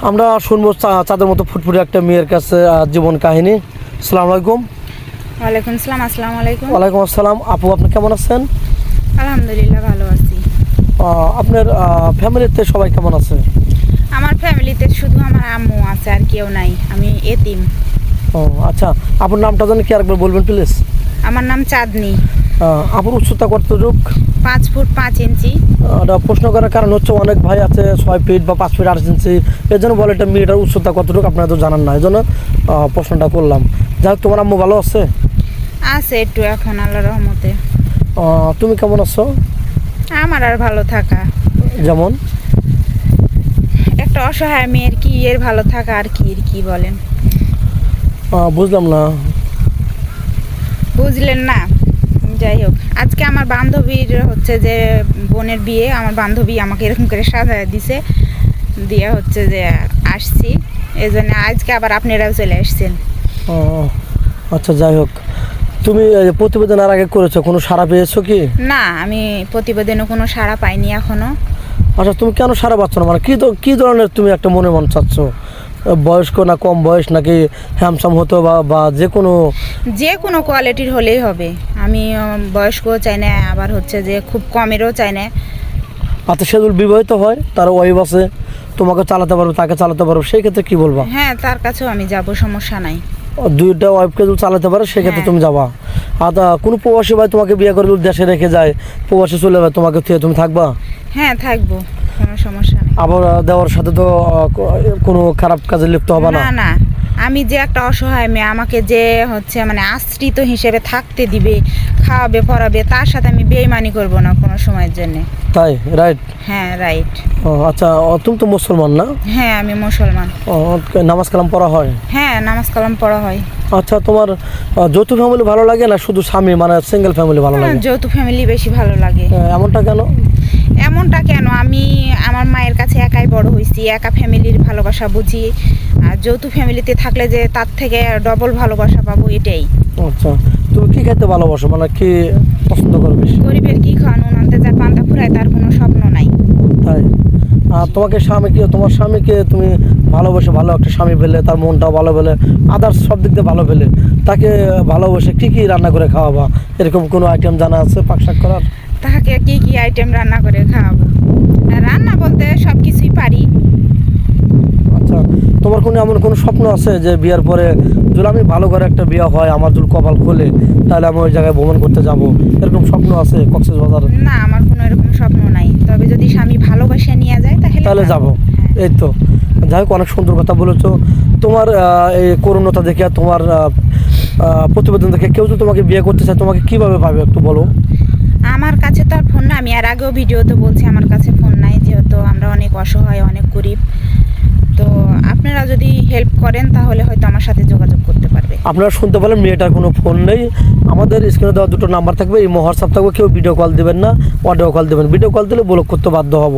আমরা শুনবো চাঁদের মতো ফুটফুটে একটা মেয়ের কাছে জীবন কাহিনী। আসসালামু আলাইকুম। ওয়ালাইকুম আসসালাম। আসসালামু আলাইকুম। ওয়ালাইকুম আসসালাম। আপু, আপনি কেমন আছেন? আলহামদুলিল্লাহ, ভালো আছি। আপনার ফ্যামিলিতে সবাই কেমন আছে? আমার ফ্যামিলিতে শুধু আমার আম্মু আছে, আর কেউ নাই। আমি এতিম। ও আচ্ছা, আপনার নামটা জানি কি আরেকবার বলবেন প্লিজ? আমার নাম চাঁদনি। আপুর উচ্চতা কতটুক? 5 ফুট 5 ইঞ্চি। এটা প্রশ্ন করার কারণ হচ্ছে অনেক ভাই আছে 6 ফিট বা 5 ফিট 8 ইঞ্চি, এর জন্য বলে এটা মেয়েটার উচ্চতা কতটুকু আপনারা তো জানান না, এই জন্য প্রশ্নটা করলাম। যাই হোক, তোমার আম্মু ভালো আছে? আছে একটু এখন, আল্লাহর রহমতে। তুমি কেমন আছো? আমার আর ভালো থাকা, যেমন একটা অসহায় মেয়ের কি এর ভালো থাকা আর কি এর কি বলেন? বুঝলাম না। বুঝলেন না? যাই হোক, আজকে আমার বান্ধবীর হচ্ছে যে বোনের বিয়ে। আমার বান্ধবী আমাকে এরকম করে সাজায় দিছে, দিয়ে হচ্ছে যে আসছি, এই জন্য আজকে আবার আপনারাও চলে আসছেন। আচ্ছা, যাই হোক, তুমি প্রতিবেদন আর আগে করেছো, কোনো সাড়া পেয়েছো কি? না, আমি প্রতিবেদনে কোনো সাড়া পাইনি এখনো। আচ্ছা, তুমি কেন সাড়া পাচ্ছ না? মানে কি ধরনের তুমি একটা মন চাচ্ছ? বয়স্ক না কম বয়স, নাকি হ্যামসাম হতো বা যে কোনো কোয়ালিটির হলেই হবে। আমি বয়স্কও চাই না, আবার হচ্ছে যে খুব কমেরও চাই না। আচ্ছা, সে যদি বিবাহিত হয়, তার ওয়াইফ আছে, তোমাকে চালাতে পারবে, তাকে চালাতে পারবে, সেই ক্ষেত্রে কি বলবা? হ্যাঁ, তার কাছেও আমি যাব, সমস্যা নাই। দুইটা ওয়াইফকে যদি চালাতে পারে সেক্ষেত্রে হ্যাঁ। তুমি যাবা। আর কোনো প্রবাসী ভাই তোমাকে বিয়ে করে যদি দেশে রেখে যায়, প্রবাসী চলে যাবে, তোমাকে তুমি থাকবা? হ্যাঁ, থাকবো, কোনো সমস্যা নেই। আবার দেওয়ার সাথে তো কোনো খারাপ কাজে লিপ্ত হবে না? না না, আমি যে একটা অসহায় মেয়ে, আমাকে যে হচ্ছে মানে আশ্রিত হিসেবে থাকতে দিবে, খাওয়াবে পরাবে, তার সাথে আমি বেইমানি করব না কোনো সময়ের জন্য। তাই? রাইট। হ্যাঁ, রাইট। আচ্ছা, তুমি তো মুসলমান না? হ্যাঁ, আমি মুসলমান। নামাজ কালাম পড়া হয়? হ্যাঁ, নামাজ কালাম পড়া হয়। আচ্ছা, তোমার যৌথ ফ্যামিলি ভালো লাগে না শুধু স্বামী মানে সিঙ্গেল ফ্যামিলি ভালো লাগে? যৌথ ফ্যামিলি বেশি ভালো লাগে। এমনটা কেন? আমি আমার মায়ের কাছে একাই বড় হয়েছি, একা ফ্যামিলির ভালোবাসা বুঝি। আর যৌথ ফ্যামিলিতে থাকলে যে তার থেকে ডবল ভালোবাসা পাবো, এটাই। আচ্ছা, তুমি কি খেতে ভালোবাসো, মানে কি পছন্দ করো বেশি? গরিবের কি খান, উনান্তে যার পান্তা ফুরায় তার কোনো স্বপ্ন নাই। তাই? আর তোমার স্বামীকে তুমি ভালোবাসে, ভালো একটা স্বামী পেলে, তার মনটাও ভালো পেলে, আদার্স সব দিক দিয়ে ভালো পেলে, তাকে ভালোবাসে কি রান্না করে খাওয়াবা? এরকম কোনো আইটেম জানা আছে পাকশাক করার? তাকে কি আইটেম রান্না করে খাওয়াবো? রান্না বলতে সব কিছুই পারি। আচ্ছা, তোমার এমন কোনো স্বপ্ন আছে যে বিয়ের পরে যদি আমি ভালো করে একটা বিয়ে হয়, আমার যদি কপাল খোলে, তাহলে আমি ওই জায়গায় ভ্রমণ করতে যাব, এরকম স্বপ্ন আছে কক্সবাজার? না, আমার কোনো এরকম স্বপ্ন নাই, তবে যদি স্বামী ভালোবাসে নিয়ে যায় তাহলে যাব। হ্যাঁ। এই তো, যাই হোক, অনেক সুন্দর কথা বলেছো। তোমার এই করুণতা দেখে, তোমার প্রতিবেদন দেখে কেউ যদি তোমাকে বিয়ে করতে চায়, তোমাকে কিভাবে পাবে একটু বলো? আমার কাছে তো আর ফোন না, আমি আর আগেও ভিডিওতে বলছি আমার কাছে ফোন নাই, যেহেতু আমরা অনেক অসহায়, অনেক গরিব। তো আপনারা যদি হেল্প করেন তাহলে হয়তো আমার সাথে যোগাযোগ করতে পারবে। আপনারা শুনতে পারেন, মেয়েটার কোনো ফোন নেই। আমাদের স্ক্রিনে দেওয়া দুটো নাম্বার থাকবে, এই হোয়াটসঅ্যাপ থাকবে, কেউ ভিডিও কল দেবেন না, অডিও কল দেবেন। ভিডিও কল দিলে ব্লক করতে বাধ্য হব।